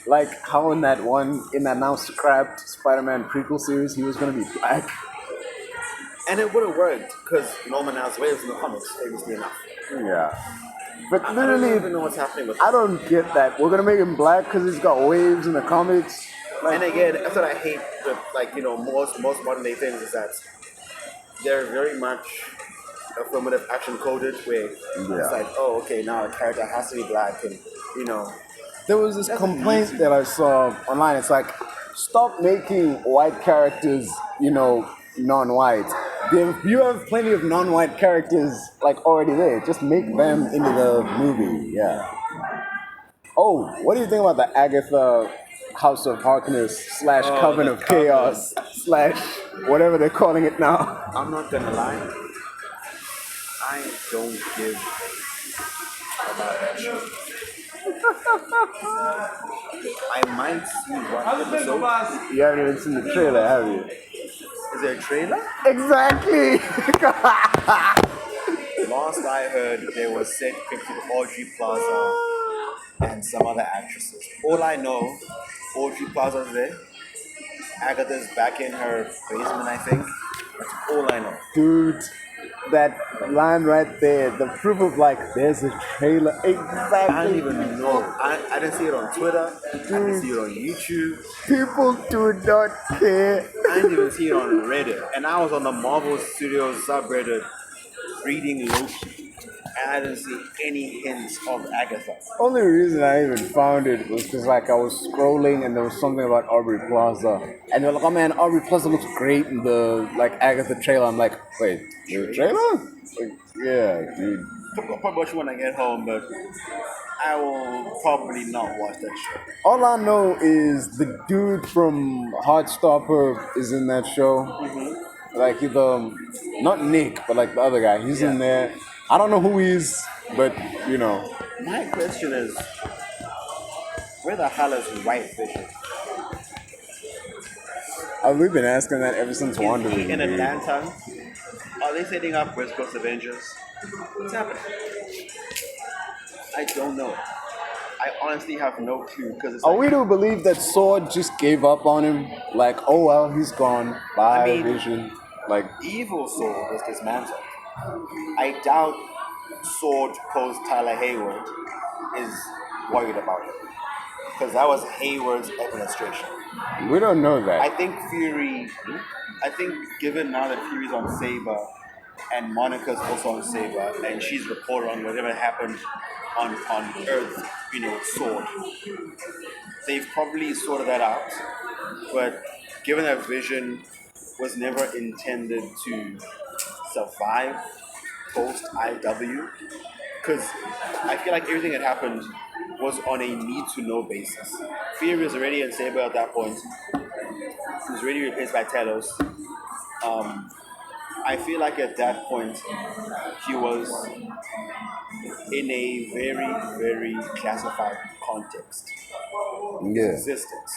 Like how in that now scrapped Spider-Man prequel series, he was gonna be black. And it would have worked because Norman has waves in the comics, famously enough. Yeah. But I don't literally, even know what's happening with I don't get that. We're gonna make him black because he's got waves in the comics. And again, that's what I hate with, like, you know, most modern day things is that they're very much affirmative action coded where it's like, oh, okay, now a character has to be black and, you know. There was this complaint that I saw online. It's like, stop making white characters, you know, non-white. You have plenty of non-white characters like already there. Just make them into the movie. Yeah. Oh, what do you think about the Agatha House of Harkness / Coven of Chaos / whatever they're calling it now? I'm not gonna lie, I don't give about that show. I might see one episode. You haven't even seen the trailer, have you? Is there a trailer? Exactly. Last I heard, there was set pictured Audrey Plaza and some other actresses. All I know, Audrey Plaza's there. Agatha's back in her basement, I think. That's all I know. Dude, that line right there, the proof of like, there's a trailer. Exactly. I don't even know. I didn't see it on Twitter. I didn't see it on YouTube. People do not care. I didn't even see it on Reddit. And I was on the Marvel Studios subreddit reading Loki. and I didn't see any hints of Agatha. Only reason I even found it was because like I was scrolling and there was something about Aubrey Plaza, and they're like, "Oh man, Aubrey Plaza looks great in the like Agatha trailer." I'm like, "Wait, the trailer?" Like, yeah, dude. I'll probably watch it when I get home, but I will probably not watch that show. All I know is the dude from Heartstopper is in that show. Like the not Nick, but like the other guy. He's in there. I don't know who he is, but you know. My question is, where the hell is White Vision? We've been asking that ever since Is WandaVision. he in dude. Atlanta? Are they setting up West Coast Avengers? What's happening? I don't know. I honestly have no clue because it's Are like, we to believe that Sword just gave up on him? Like, oh well, he's gone. Bye, I mean- Vision. Like, Evil Sword was dismantled. I doubt Sword post Tyler Hayward is worried about it because that was Hayward's administration. we don't know that. I think given now that Fury's on Saber and Monica's also on Saber and she's reported on whatever happened on Earth, Sword, they've probably sorted that out. But given that Vision was never intended to survive post IW, because I feel like everything that happened was on a need to know basis. Fury was already in Saber at that point. He was already replaced by Telos. I feel like at that point he was in a very, very classified context. Yeah. Existence.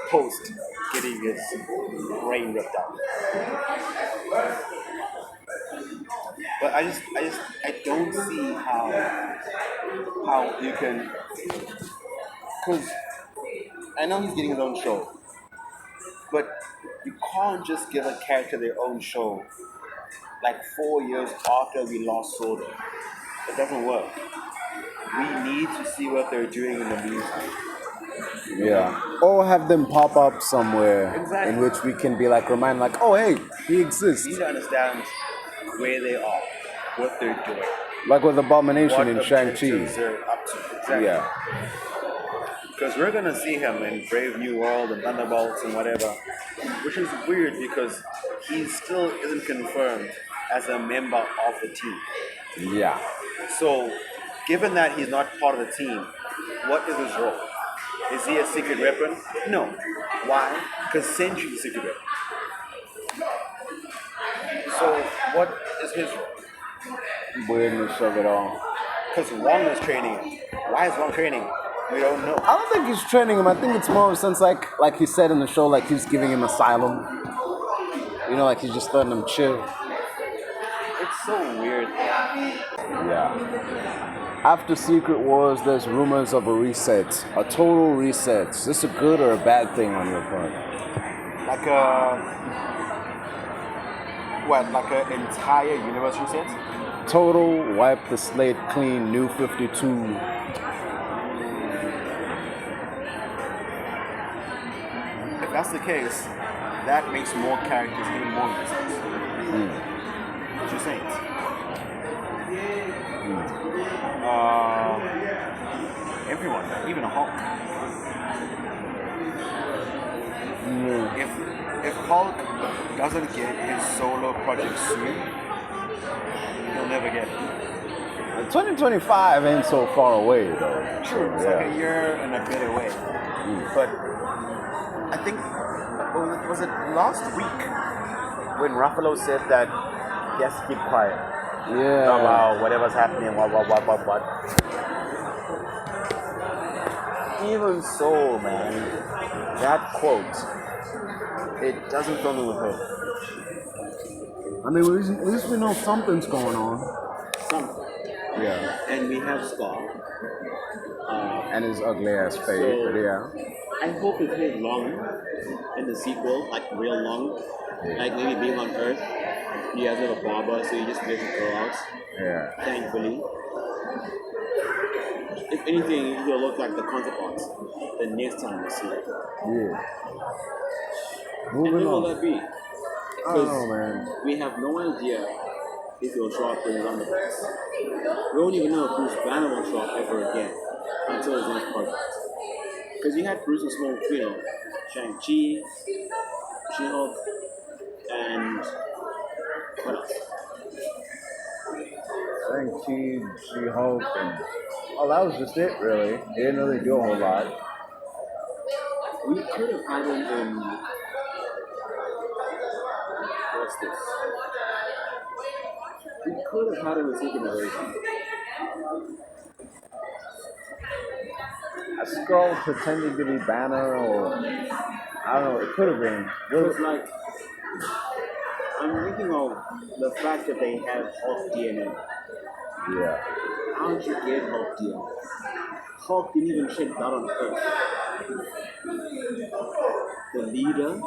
Post getting his brain ripped out. But I don't see how you can, because I know he's getting his own show, but you can't just give a character their own show like 4 years after we lost Soda. It doesn't work. We need to see what they're doing in the meantime. Yeah. Or have them pop up somewhere Exactly. in which we can be like, remind, like, oh, hey, he We exists. need to understand where they are, what they're doing, Like with Abomination what in objectives Shang-Chi. they're up to. Exactly. Yeah. Because we're gonna see him in Brave New World and Thunderbolts and whatever, which is weird because he still isn't confirmed as a member of the team. Yeah. So, given that he's not part of the team, what is his role? Is he a secret weapon? No. Why? Because Sentry's a secret weapon. So, what is his role? Weirdness of it all. Because Wong is training him. Why is Wong training him? We don't know. I don't think he's training him. I think it's more of a sense like he said in the show, like he's giving him asylum. You know, like he's just letting him chill. It's so weird. Yeah. After Secret Wars, there's rumors of a reset, a total reset. Is this a good or a bad thing on your part? Like an entire universe reset? Total, wipe the slate clean, new 52. If that's the case, that makes more characters even more useless. What you saying? Everyone, even a Hulk. If Hulk doesn't get his solo project soon, he'll never get it. 2025 ain't so far away though. True, it's like a year and a bit away. But I think, was it last week when Ruffalo said that he has to keep quiet about whatever's happening, what. Even so, man, that quote, it doesn't fill me with hope. I mean, at least we know something's going on. Something. Yeah. And we have Scar. And his ugly ass face, So- but yeah. I hope it lives long in the sequel, like real long. Like maybe being on Earth, he has a little barber, so he just lets it grow out. Yeah. Thankfully. If anything, he'll look like the counterparts the next time we see it. Yeah. And Moving who will on. that be? I don't know, man. We have no idea if he'll show up in his underpants. We won't even know if Bruce Banner will show up ever again until his next project. Because you had Bruce and Small, Shang-Chi, She-Hulk, and what else? Shang-Chi, She-Hulk, and that was just it, really. They didn't really do a whole lot. We could have had him in what's this? We could have had him in Secret Invasion. A Skrull pretending to be Banner, or I don't know, it could have been. It's like I'm thinking of the fact that they have Hulk DNA. Yeah. How did you get Hulk DNA? Hulk didn't even shed blood on Earth. The leader.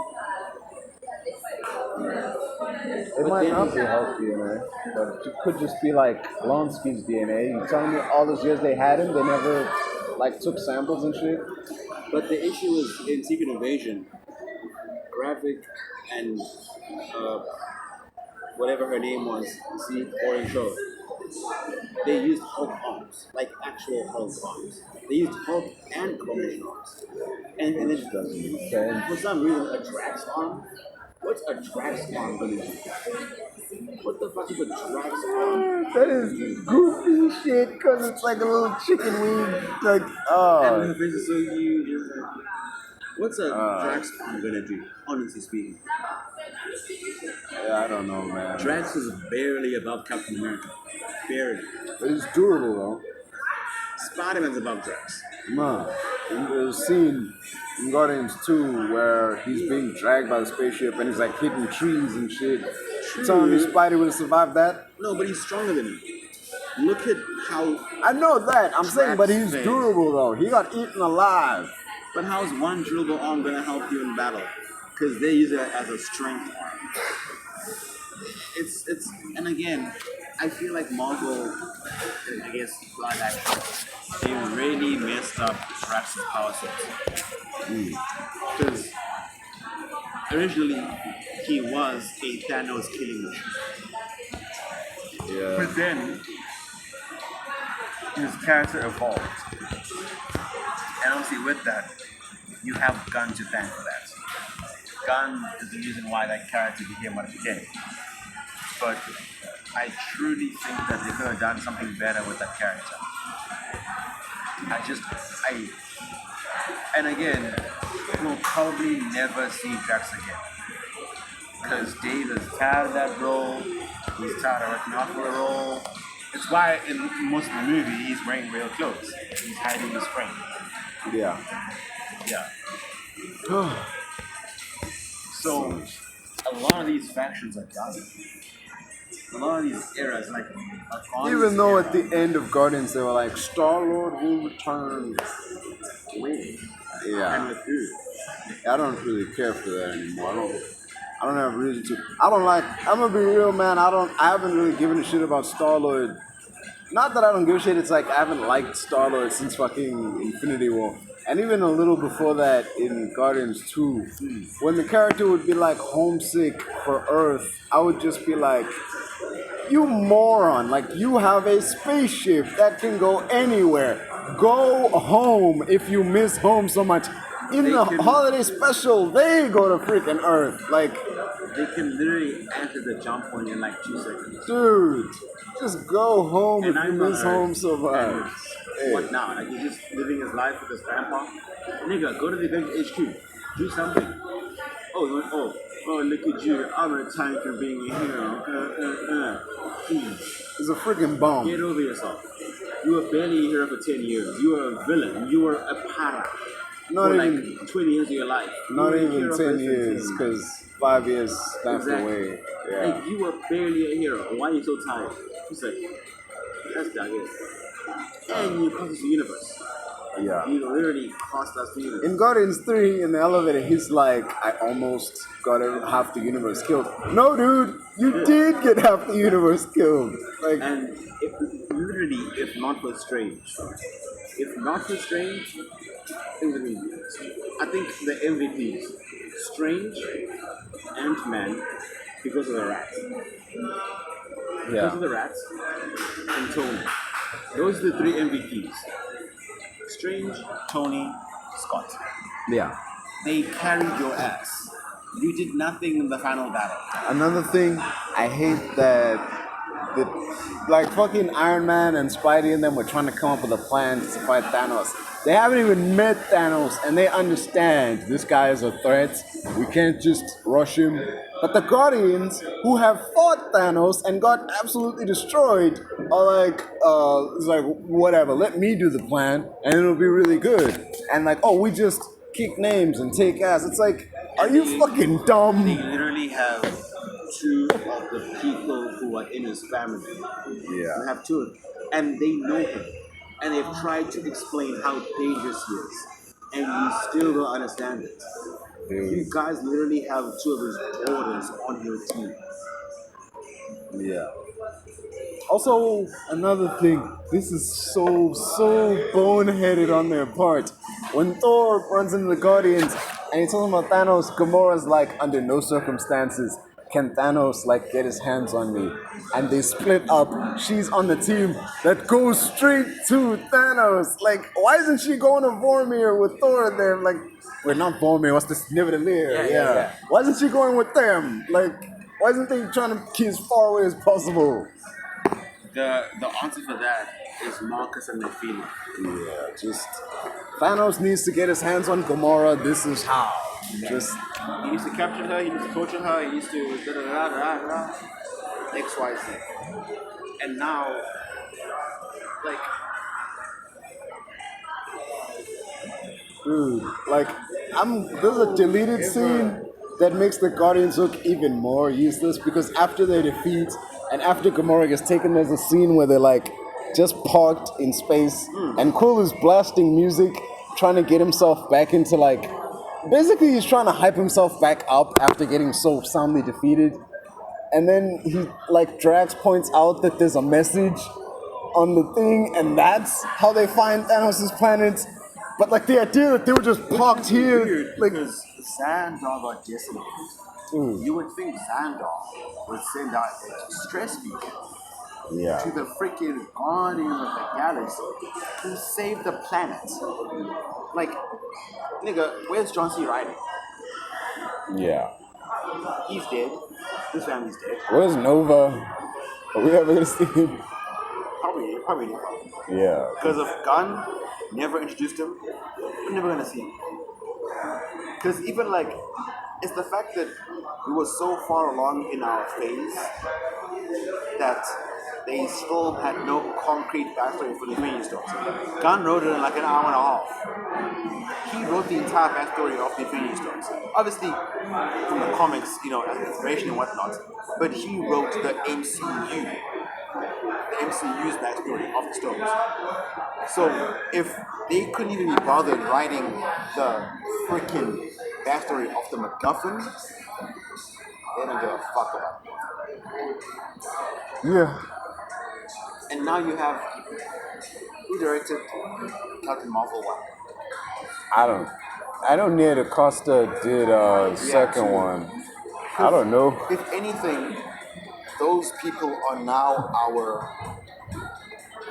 It might not be Hulk DNA, but it could just be like Blonsky's DNA. You telling me all those years they had him, they never like took samples and shit? But the issue is in Secret Invasion, Graphic and whatever her name was, see, Orange Show, they used Hulk arms, like actual Hulk arms. They used Hulk and Combination arms. And then Which doesn't make sense. for some reason, a Drax arm? What's a Drax arm gonna do? What the fuck is a Drax arm? That is goofy shit, because it's like a little chicken wing. Like, And her face is so huge. What's a Drax arm gonna do, honestly speaking? Yeah, I don't know, man. Drax is barely above Captain America. Barely. But it's durable, though. Spider-Man's above Drax. Man, there's a scene in Guardians 2 where he's being dragged by the spaceship and he's like hitting trees and shit. True. Telling me Spidey would have survived that? No, but he's stronger than him. Look at how... I know that. I'm saying, but he's face. durable though. He got eaten alive. But how's one durable arm gonna help you in battle? Because they use it as a strength arm. It's and again, I feel like Marvel, I guess live action, they really messed up Drax's power source. Because originally he was a Thanos killing machine. Yeah. But then his character evolved. And obviously with that, you have Gunn to thank for that. Gunn is the reason why that character became what it became. But I truly think that they could have done something better with that character. And again, we'll probably never see Drax again. Because Dave is tired of that role, he's tired of working out for a role. It's why in most of the movie he's wearing real clothes. He's hiding his frame. Yeah. Yeah. So a lot of these factions are done. A lot of these eras, like Even though at the end of Guardians they were like, Star-Lord will return. When? Yeah. And with who? I don't really care for that anymore. I don't have a reason to. I don't like. I'm gonna be real, man. I haven't really given a shit about Star-Lord. Not that I don't give a shit. It's like I haven't liked Star-Lord since fucking Infinity War, and even a little before that in Guardians 2. When the character would be like homesick for Earth, I would just be like, "You moron! Like you have a spaceship that can go anywhere. Go home if you miss home so much." In the holiday special, they go to freaking Earth. Like, They can literally enter the jump point in like 2 seconds. dude, just go home And if you I'm on miss Earth, home so much. and what now? Like he's just living his life with his grandpa? Nigga, go to the Avengers HQ. Do something. Oh, look at you. I'm a time for being a hero. Please. It's a freaking bomb. Get over yourself. You were barely a hero for 10 years. You were a villain. You were a para. Not for even, like 20 years of your life. not You were a even hero for 10 less than years, 10. because 5 years snapped Exactly. away. Yeah. Like, you were barely a hero. Why are you so tired? He's like, that's Daggett. And you cost us the universe. Yeah. You literally cost us the universe. In Guardians 3, in the elevator, he's like, I almost got half the universe killed. No, dude, you did get half the universe killed. Like, And if not for Strange, things would be. I think the MVPs, Strange, Ant-Man, because of the rat. Those are the rats, and Tony. Those are the three MVPs. Strange, Tony, Scott. Yeah. They carried your ass. You did nothing in the final battle. Another thing, I hate that like fucking Iron Man and Spidey and them were trying to come up with a plan to fight Thanos. They haven't even met Thanos and they understand this guy is a threat. We can't just rush him. But the Guardians, who have fought Thanos and got absolutely destroyed, are like, it's like, whatever, let me do the plan and it'll be really good. And like, oh, we just kick names and take ass. It's like, are you fucking dumb? They literally have two of the people who are in his family. Yeah. They have two of them. And they know him. And they've tried to explain how dangerous he is. And you still don't understand it. Dude. You guys literally have two of his daughters on your team. Yeah. Also, another thing, this is so boneheaded on their part. When Thor runs into the Guardians and he tells them about Thanos, Gamora's like, under no circumstances can Thanos like get his hands on me. And they split up. She's on the team that goes straight to Thanos. Like, why isn't she going to Vormir with Thor there? Like, we're not Vormir, what's this? Nidavellir. Yeah. Why isn't she going with them? Like, why isn't they trying to keep as far away as possible? The answer for that is Marcus and Nephili. Yeah, just Thanos needs to get his hands on Gamora. This is how. Just he needs to capture her. He needs to torture her. He needs to X, Y, Z. And now, like, dude, like there's a deleted scene that makes the Guardians look even more useless because after their defeat and after Gamora gets taken, there's a scene where they're like just parked in space and Quill is blasting music, trying to get himself back into like, basically he's trying to hype himself back up after getting so soundly defeated. And then he, like, Drax points out that there's a message on the thing and that's how they find Thanos' planet. But like the idea that they were just parked here, weird, like, because Xandar got decimated. You would think Xandar would send out a stress beacon to the freaking Guardians of the Galaxy to save the planet. Like, nigga, where's John C. Reilly? Yeah. He's dead. His family's dead. Where's Nova? Are we ever gonna see him? Probably never. Yeah. Because if Gunn never introduced him, we're never gonna see him. Because even like, it's the fact that we were so far along in our phase that they still had no concrete backstory for the Infinity Stones. Gunn wrote it in like an hour and a half. He wrote the entire backstory of the Infinity Stones. Obviously, from the comics, you know, as inspiration and whatnot, but he wrote the MCU's backstory of the stones. So if they couldn't even be bothered writing the freaking backstory of the MacGuffin, they don't give a fuck about it. Yeah. And now you have, who directed Captain Marvel 1? I don't know. Acosta did second one. I don't know. If anything, those people are now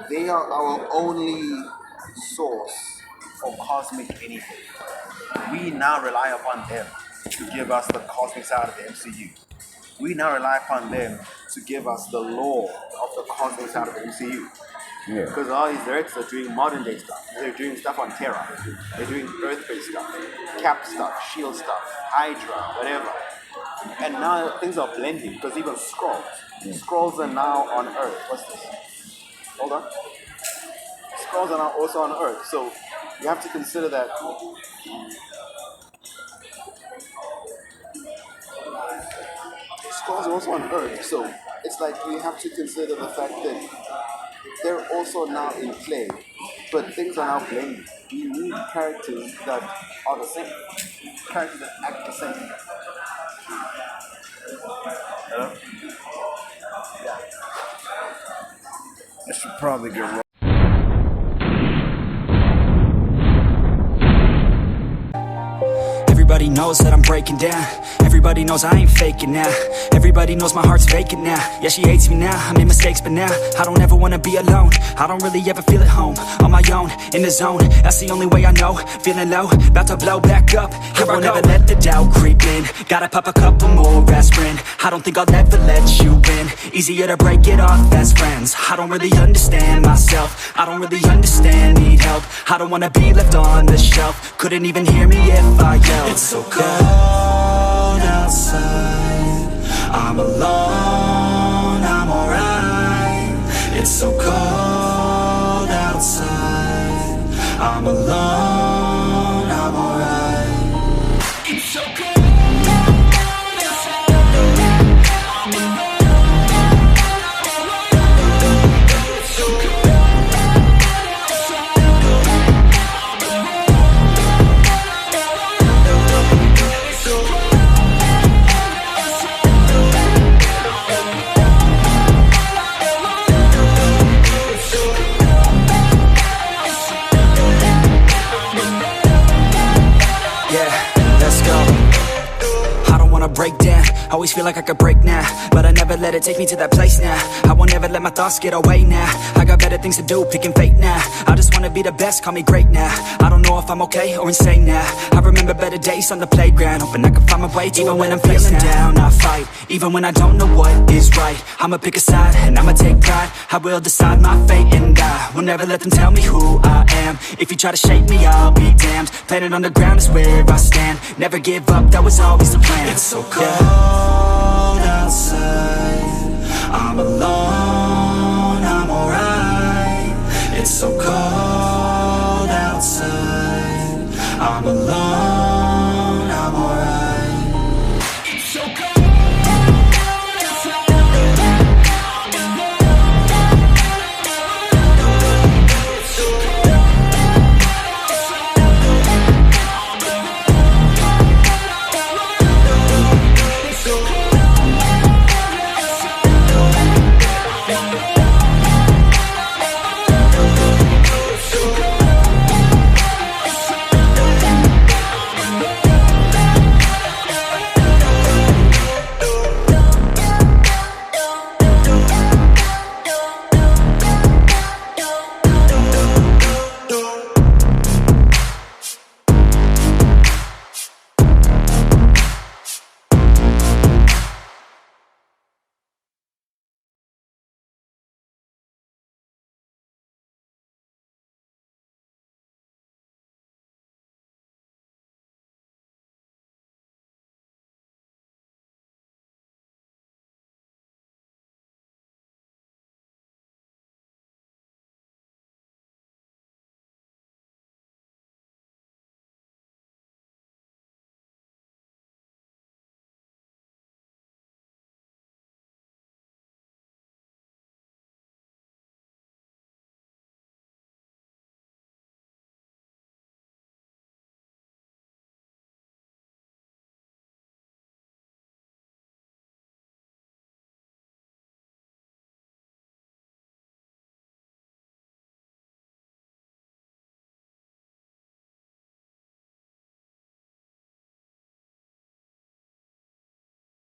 they are our only source for cosmic anything. We now rely upon them to give us the cosmic side of the MCU. We now rely upon them to give us the lore of the cosmic side of the MCU. Yeah. Because all these directors are doing modern day stuff. They're doing stuff on Terra. They're doing Earth-based stuff, Cap stuff, Shield stuff, Hydra, whatever. And now things are blending because even Skrulls are now on Earth. What's this? Hold on. Skrulls are now also on Earth. So you have to consider that Skrulls are also on Earth. So it's like we have to consider the fact that they're also now in play, but things are now blending. We need characters that are the same, characters that act the same. Hello? Yeah. I should probably get wrong. Everybody knows that I'm breaking down. Everybody knows I ain't faking now. Everybody knows my heart's vacant now. Yeah, she hates me now, I made mistakes but now I don't ever wanna be alone. I don't really ever feel at home. On my own, in the zone, that's the only way I know. Feeling low, about to blow back up. Here I won't ever let the doubt creep in. Gotta pop a couple more aspirin. I don't think I'll ever let you in. Easier to break it off as friends. I don't really understand myself. I don't really understand, need help. I don't wanna be left on the shelf. Couldn't even hear me if I yelled. It's so cold outside. I'm alone, I'm alright. It's so cold outside. I'm alone, I'm alright. It's so cold. Break down, always feel like I could break now, but I never let it take me to that place now. I won't ever let my thoughts get away now. I got better things to do, picking fate now. I just wanna be the best, call me great now. I don't know if I'm okay or insane now. I remember better days on the playground, hoping I can find my way to even when I'm feeling down, I fight. Even when I don't know what is right, I'ma pick a side and I'ma take pride. I will decide my fate and I will never let them tell me who I am. If you try to shake me, I'll be damned. Planet on the ground is where I stand. Never give up, that was always the plan. It's so cold outside. I'm alone.